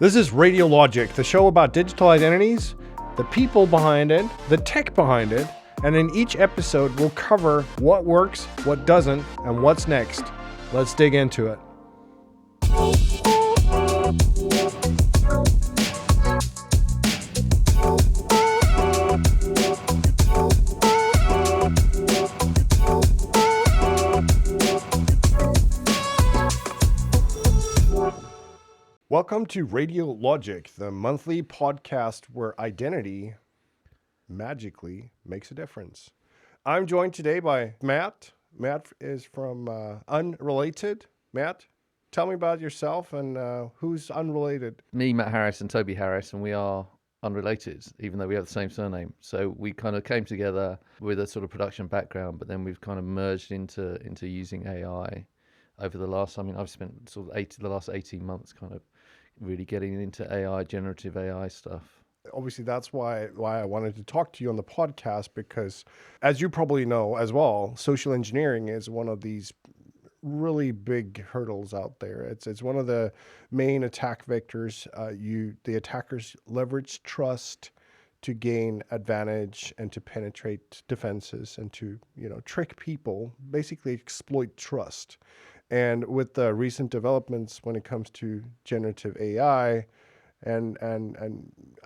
This is Radio Logic, the show about digital identities, the people behind it, the tech behind it, and in each episode we'll cover what works, what doesn't, and what's next. Let's dig into it. Welcome to Radio Logic, the monthly podcast where identity magically makes a difference. I'm joined today by Matt. Matt is from Unrelated. Matt, tell me about yourself and who's unrelated. Me, Matt Harris, and Toby Harris, and we are unrelated, even though we have the same surname. So we kind of came together with a sort of production background, but then we've kind of merged into using AI over the last. I've spent sort of the last 18 months kind of really getting into AI, generative AI stuff. Obviously, that's why I wanted to talk to you on the podcast, because as you probably know as well, social engineering is one of these really big hurdles out there. It's one of the main attack vectors. The attackers leverage trust to gain advantage and to penetrate defenses and to trick people, basically exploit trust. And with the recent developments when it comes to generative AI, and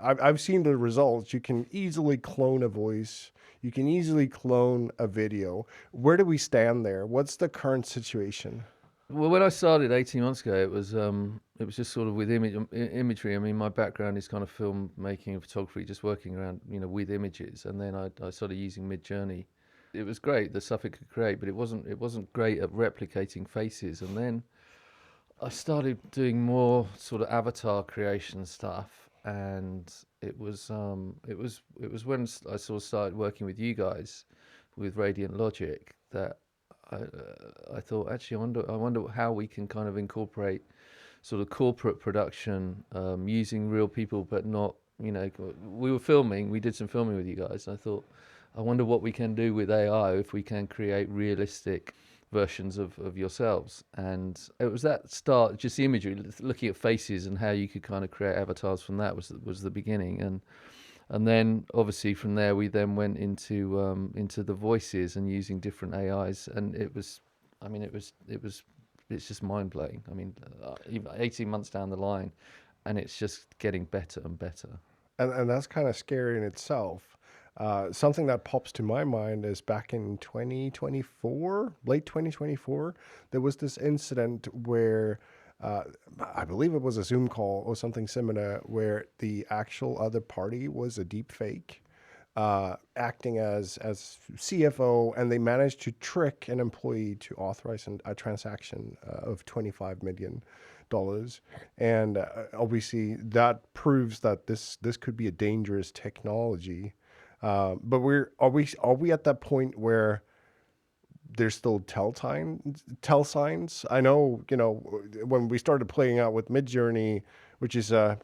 I've seen the results. You can easily clone a voice. You can easily clone a video. Where do we stand there? What's the current situation? Well, when I started 18 months ago, it was just sort of with imagery. I mean, my background is kind of filmmaking and photography, just working around with images, and then I started using Midjourney. It was great, the stuff it could create, but it wasn't great at replicating faces. And then I started doing more sort of avatar creation stuff, and it was when I sort of started working with you guys with Radiant Logic that I thought, actually, I wonder how we can kind of incorporate sort of corporate production using real people, but not we did some filming with you guys, and I thought, I wonder what we can do with AI if we can create realistic versions of yourselves. And it was that start, just the imagery, looking at faces and how you could kind of create avatars from that was the beginning. And then obviously from there we then went into the voices and using different AIs, and it's just mind blowing. I mean, even 18 months down the line, and it's just getting better and better. And that's kind of scary in itself. Something that pops to my mind is back in 2024, late 2024, there was this incident where I believe it was a Zoom call or something similar, where the actual other party was a deepfake, acting as CFO, and they managed to trick an employee to authorize a transaction of $25 million. And obviously that proves that this could be a dangerous technology. But are we at that point where there's still tell signs? I know, when we started playing out with Midjourney, which is a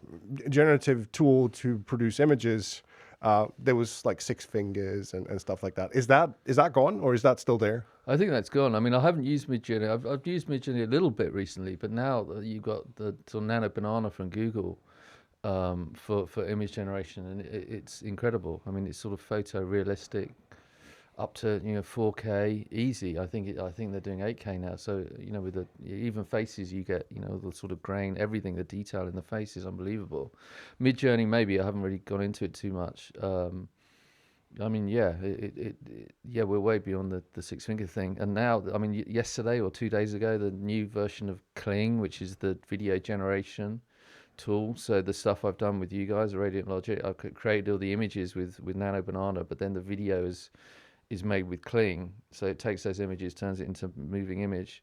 generative tool to produce images, there was like 6 fingers and stuff like that. Is that gone, or is that still there? I think that's gone. I mean, I haven't used Midjourney. I've used Midjourney a little bit recently, but now you've got the sort of Nano Banana from Google. For image generation, and it's incredible. I mean, it's sort of photorealistic, up to 4K easy. I think they're doing 8K now. So with the even faces, you get the sort of grain, everything, the detail in the face is unbelievable. Midjourney, maybe I haven't really gone into it too much. I mean, we're way beyond the 6-finger thing. And now, I mean, yesterday or 2 days ago, the new version of Kling, which is the video generation tool. So the stuff I've done with you guys, Radiant Logic, I've created all the images with Nano Banana, but then the video is made with Kling. So it takes those images, turns it into moving image.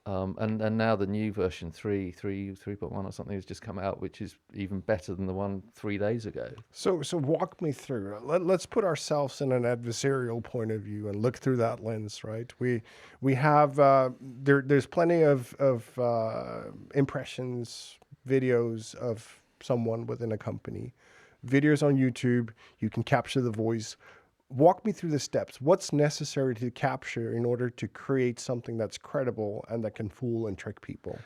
And now the new version 3.1 or something has just come out, which is even better than the one 3 days ago. So walk me through. Let's put ourselves in an adversarial point of view and look through that lens, right? We have there's plenty of impressions, videos of someone within a company, videos on YouTube. You can capture the voice. Walk me through the steps. What's necessary to capture in order to create something that's credible and that can fool and trick people?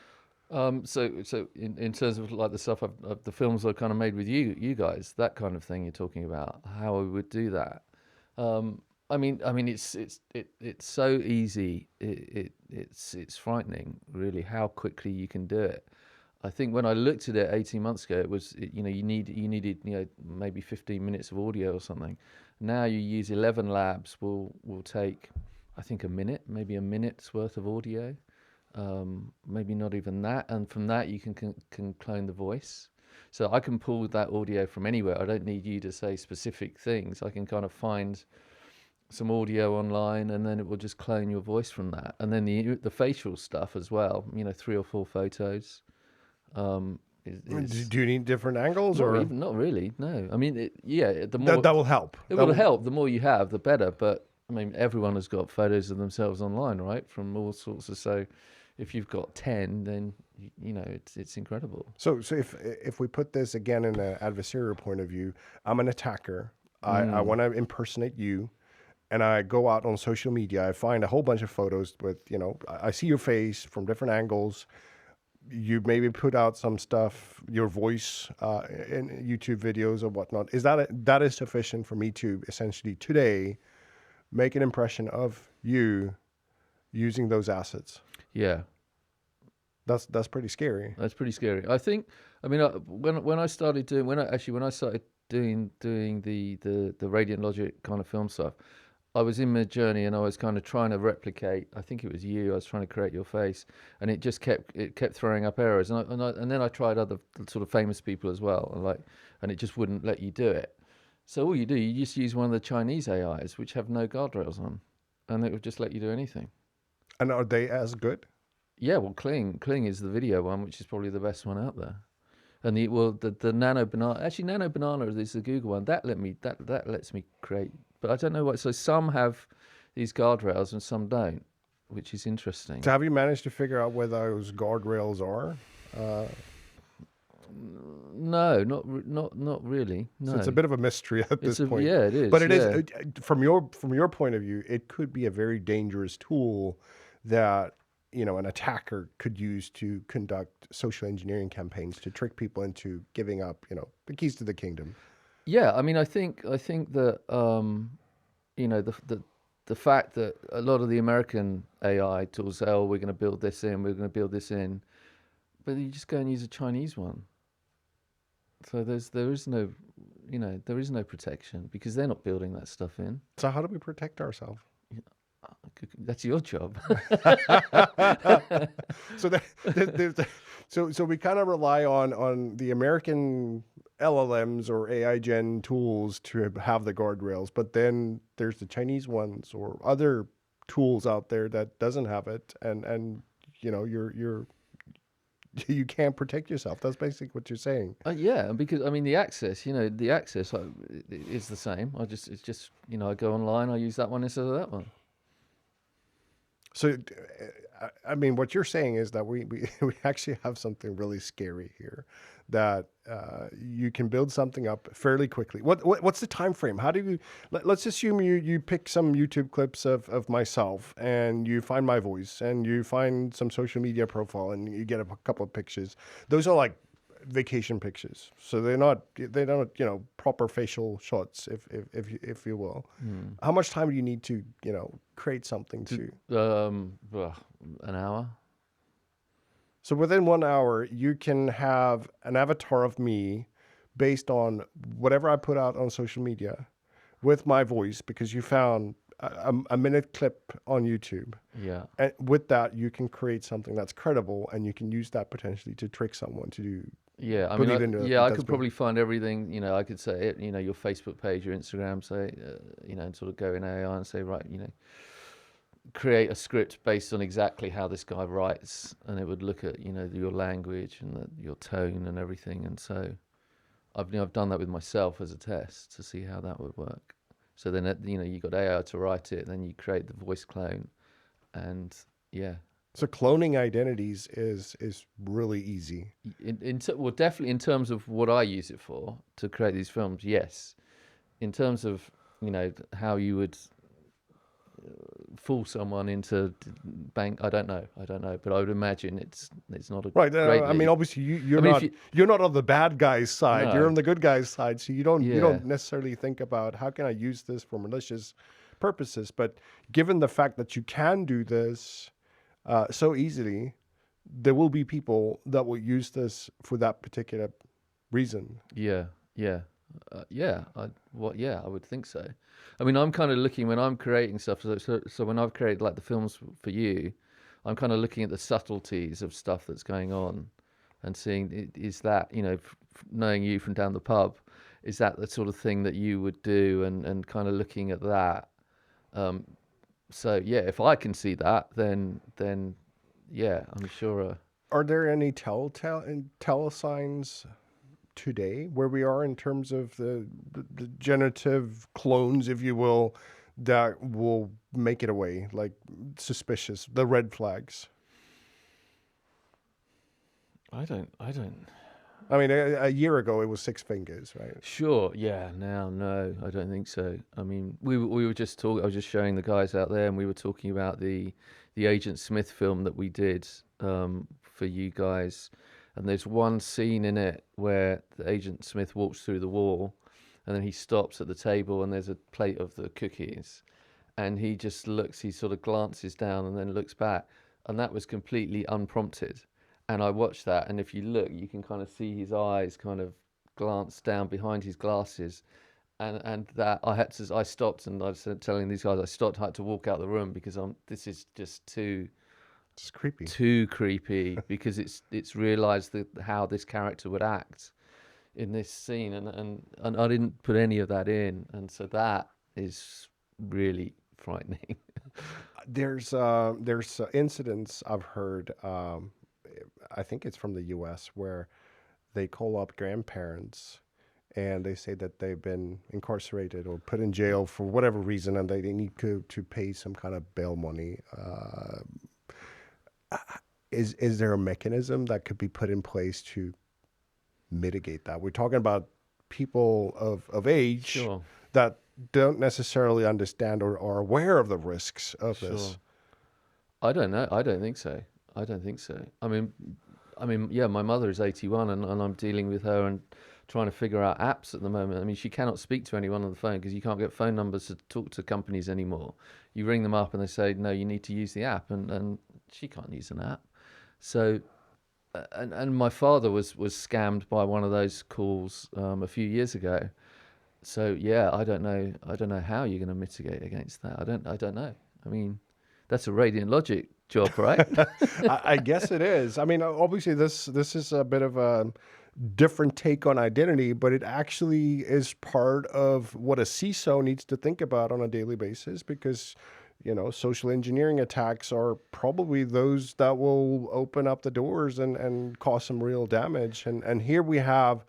So in terms of like the stuff the films I've kind of made with you guys, that kind of thing you're talking about, how I would do that. I mean, it's so easy. It's frightening, really, how quickly you can do it. I think when I looked at it 18 months ago, you needed maybe 15 minutes of audio or something. Now you use 11 labs will take, I think, a minute, maybe a minute's worth of audio, maybe not even that, and from that you can clone the voice. So I can pull that audio from anywhere. I don't need you to say specific things. I can kind of find some audio online, and then it will just clone your voice from that. And then the facial stuff as well. 3 or 4 photos. Is Do you need different angles, not or even not really. No, I mean, the that more that will help? it That will will. help. The more you have, the better. But I mean, everyone has got photos of themselves online, right? From all sorts of. So, if you've got 10, then it's incredible. So if we put this again in an adversarial point of view, I'm an attacker. I want to impersonate you, and I go out on social media. I find a whole bunch of photos with, I see your face from different angles. You maybe put out some stuff, your voice in YouTube videos or whatnot. That is sufficient for me to essentially today make an impression of you using those assets? Yeah, That's pretty scary. that's pretty scary. I think. I mean, when I started doing when I started doing the Radiant Logic kind of film stuff, I was in Mid Journey and I was kind of trying to replicate. I think it was you. I was trying to create your face, and it kept throwing up errors. And then I tried other sort of famous people as well, and it just wouldn't let you do it. So all you do, you just use one of the Chinese AIs, which have no guardrails on, and it would just let you do anything. And are they as good? Yeah, well, Kling is the video one, which is probably the best one out there. And the Nano Banana, actually Nano Banana is the Google one. That lets me create, but I don't know what. So some have these guardrails and some don't, which is interesting. So have you managed to figure out where those guardrails are? Uh, No, not really. so No, it's a bit of a mystery at this point. yeah, it is. But it is Yeah, from your point of view, it could be a very dangerous tool that an attacker could use to conduct social engineering campaigns to trick people into giving up the keys to the kingdom. yeah. I mean, I think that the fact that a lot of the American AI tools say, "Oh, we're going to build this in, we're going to build this in," but you just go and use a Chinese one. So there is no protection because they're not building that stuff in. So how do we protect ourselves? That's your job. So so we kind of rely on the American LLMs or AI gen tools to have the guardrails, but then there's the Chinese ones or other tools out there that doesn't have it, and you can't protect yourself. That's basically what you're saying. Yeah, because I mean the access is the same. It's just I go online, I use that one instead of that one. So, I mean, what you're saying is that we actually have something really scary here, that you can build something up fairly quickly. What's the time frame? How do you? Let's assume you pick some YouTube clips of myself, and you find my voice, and you find some social media profile, and you get a couple of pictures. Those are like vacation pictures, so they're not proper facial shots, if you will. How much time do you need to create something to? An hour. So within 1 hour, you can have an avatar of me based on whatever I put out on social media with my voice, because you found a minute clip on YouTube. Yeah. And with that, you can create something that's credible, and you can use that potentially to trick someone to do. Yeah, I Believe mean, in I that's could probably find everything. I could say it. Your Facebook page, your Instagram, say, and sort of go in AI and say, right, create a script based on exactly how this guy writes, and it would look at your language and your tone and everything. And so, I've done that with myself as a test to see how that would work. So then you got AI to write it, then you create the voice clone, and yeah. So cloning identities is really easy. Well, definitely in terms of what I use it for to create these films, yes. In terms of how you would fool someone into bank. I don't know, but I would imagine it's not a Right. great I mean, leap. obviously, I mean, if you you're not on the bad guy's side. You're no, on the good guy's side. So you yeah, don't necessarily think about how can I use this for malicious purposes. But given the fact that you can do this so easily, there will be people that will use this for that particular reason. yeah, yeah, yeah. I would think so. I mean, I'm kind of looking when I'm creating stuff. So when I've created like the films for you, I'm kind of looking at the subtleties of stuff that's going on, and seeing is that knowing you from down the pub, is that the sort of thing that you would do, and kind of looking at that. Um, so yeah, if I can see that, then yeah, I'm sure. Are there any tell signs today where we are in terms of the generative clones, if you will, that will make it away, like suspicious, the red flags? I don't. I mean, a year ago it was six fingers, right? Sure, yeah. Now, no, I don't think so. I mean, we were just talking. I was just showing the guys out there, and we were talking about the Agent Smith film that we did for you guys. And there's one scene in it where the Agent Smith walks through the wall, and then he stops at the table, and there's a plate of the cookies, and he just looks. He sort of glances down and then looks back, and that was completely unprompted. And I watched that, and if you look, you can kind of see his eyes kind of glance down behind his glasses, and that I stopped, and I was telling these guys I stopped, I had to walk out the room because this is just It's creepy. too creepy because it's realised that how this character would act in this scene, and I didn't put any of that in, and so that is really frightening. There's incidents I've heard. I think it's from the U.S. where they call up grandparents and they say that they've been incarcerated or put in jail for whatever reason, and they need to pay some kind of bail money. Is there a mechanism that could be put in place to mitigate that? We're talking about people of age Sure, that don't necessarily understand or are aware of the risks of sure. this. I don't know. I don't think so. I don't think so. Yeah, my mother is 81, and I'm dealing with her and trying to figure out apps at the moment. I mean, she cannot speak to anyone on the phone because you can't get phone numbers to talk to companies anymore. You ring them up and they say, no, you need to use the app, and she can't use an app. So, and my father was scammed by one of those calls a few years ago. So yeah, I don't know. I don't know how you're going to mitigate against that. I don't know. I mean, that's a Radiant Logic job, right? I guess it is. I mean, obviously, this is a bit of a different take on identity, but it actually is part of what a CISO needs to think about on a daily basis because, social engineering attacks are probably those that will open up the doors and cause some real damage. And here we have,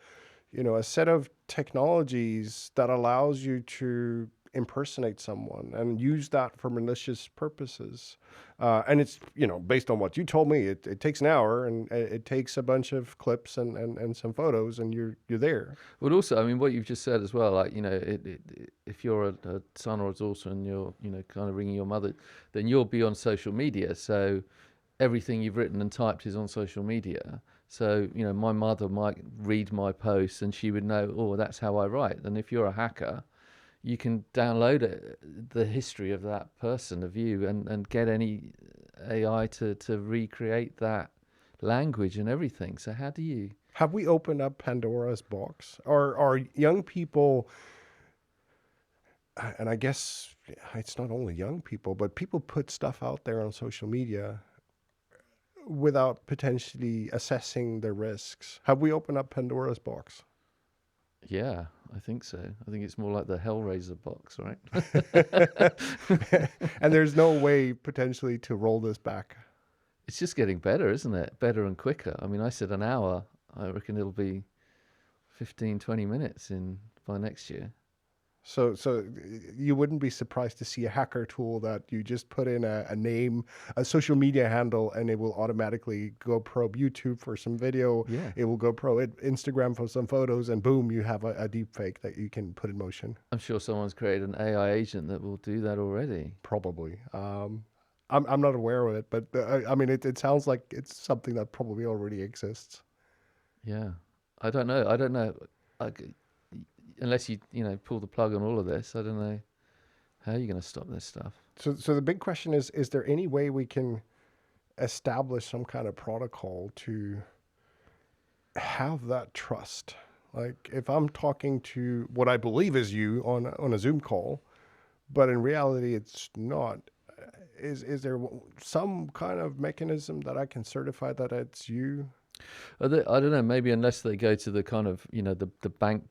a set of technologies that allows you to impersonate someone and use that for malicious purposes. And it's, based on what you told me, it takes an hour and it takes a bunch of clips and some photos and you're there. But also, I mean, what you've just said as well, like, if you're a son or a daughter and you're, kind of ringing your mother, then you'll be on social media. So everything you've written and typed is on social media. So, my mother might read my posts and she would know, oh, that's how I write. And if you're a hacker, you can download the history of that person, of you, and get any AI to recreate that language and everything. So how do you? Have we opened up Pandora's box? Or are young people, and I guess it's not only young people, but people put stuff out there on social media without potentially assessing the risks. Have we opened up Pandora's box? Yeah, I think so. I think it's more like the Hellraiser box, right? And there's no way potentially to roll this back. It's just getting better, isn't it? Better and quicker. I mean, I said an hour. I reckon it'll be 15, 20 minutes by next year. So you wouldn't be surprised to see a hacker tool that you just put in a name, a social media handle, and it will automatically go probe YouTube for some video. Yeah. It will go probe Instagram for some photos, and boom, you have a deep fake that you can put in motion. I'm sure someone's created an AI agent that will do that already. Probably. I'm not aware of it, but I mean, it sounds like it's something that probably already exists. Yeah. I don't know. I don't know. I, unless pull the plug on all of this, I don't know how you're going to stop this stuff. So the big question is there any way we can establish some kind of protocol to have that trust? Like if I'm talking to what I believe is you on a Zoom call, but in reality it's not. Is there some kind of mechanism that I can certify that it's you? I don't know. Maybe unless they go to the kind of the bank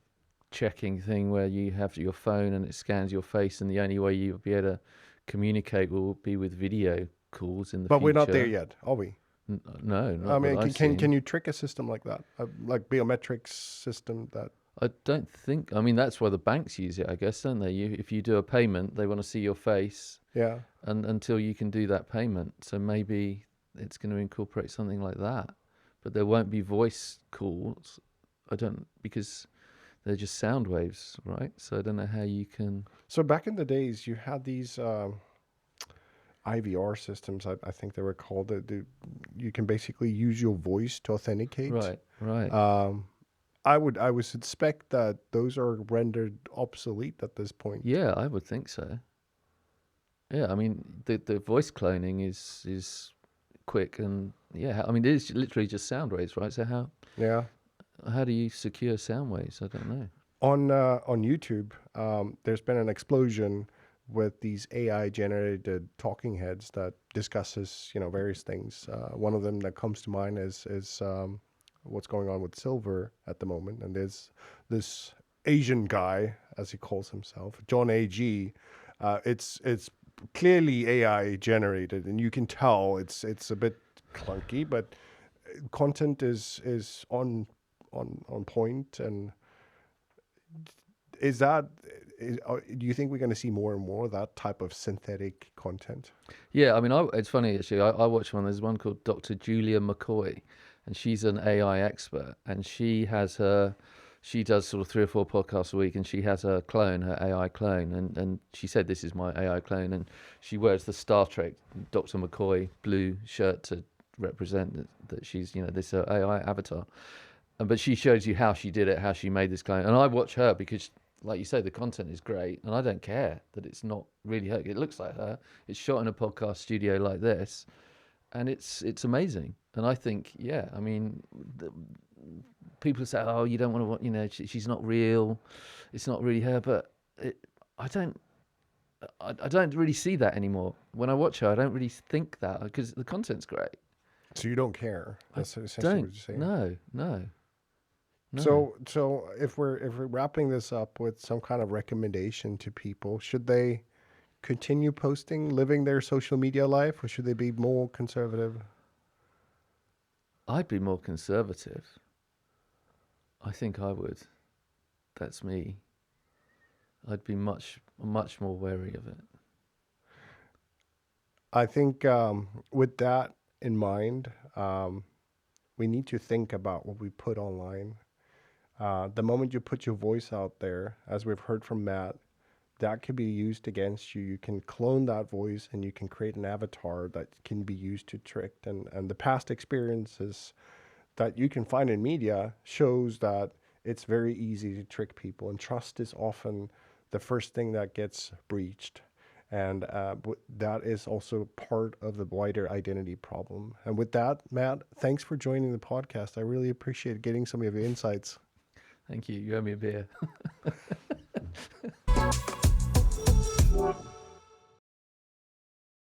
checking thing where you have your phone and it scans your face, and the only way you'll be able to communicate will be with video calls in the But we're not there future. yet, are we? No, I not that mean, I've can seen. you trick a system like that, like biometrics system that? I don't think. I mean, that's why the banks use it, I guess, don't they? If you do a payment, they want to see your face, Yeah. and until you can do that payment, so maybe it's going to incorporate something like that. But there won't be voice calls. I don't because they're just sound waves, right? So I don't know how you can. So back in the days, you had these IVR systems. I think they were called. You can basically use your voice to authenticate. Right, right. Um, I would suspect that those are rendered obsolete at this point. Yeah, I would think so. Yeah, I mean the voice cloning is quick, and yeah, I mean it is literally just sound waves, right? So Yeah. how do you secure sound waves? I don't know. On YouTube, there's been an explosion with these AI generated talking heads that discusses various things. One of them that comes to mind is what's going on with silver at the moment, and there's this Asian guy, as he calls himself, John A.G. It's clearly AI generated, and you can tell it's a bit clunky, but content is on point. And is that do you think we're going to see more and more of that type of synthetic content? Yeah, I mean, it's funny actually. I watch one. There's one called Dr. Julia McCoy, and she's an AI expert, and she does sort of 3 or 4 podcasts a week, and she has her clone, her AI clone, and she said this is my AI clone, and she wears the Star Trek Dr. McCoy blue shirt to represent that she's this AI avatar. But she shows you how she did it, how she made this clone, and I watch her because, like you say, the content is great, and I don't care that it's not really her. It looks like her. It's shot in a podcast studio like this, and it's amazing. And I think, yeah, I mean, people say, oh, you don't want to watch, she's not real, it's not really her. But I don't, I don't really see that anymore. When I watch her, I don't really think that because the content's great. So you don't care. I That's essentially what don't. you're saying. No. So if we're wrapping this up with some kind of recommendation to people, should they continue posting, living their social media life, or should they be more conservative? I'd be more conservative. I think I would. That's me. I'd be much more wary of it. I think with that in mind, we need to think about what we put online. The moment you put your voice out there, as we've heard from Matt, that could be used against you. You can clone that voice and you can create an avatar that can be used to trick. And the past experiences that you can find in media shows that it's very easy to trick people, and trust is often the first thing that gets breached. And that is also part of the wider identity problem. And with that, Matt, thanks for joining the podcast. I really appreciate getting some of your insights. Thank you. You owe me a beer.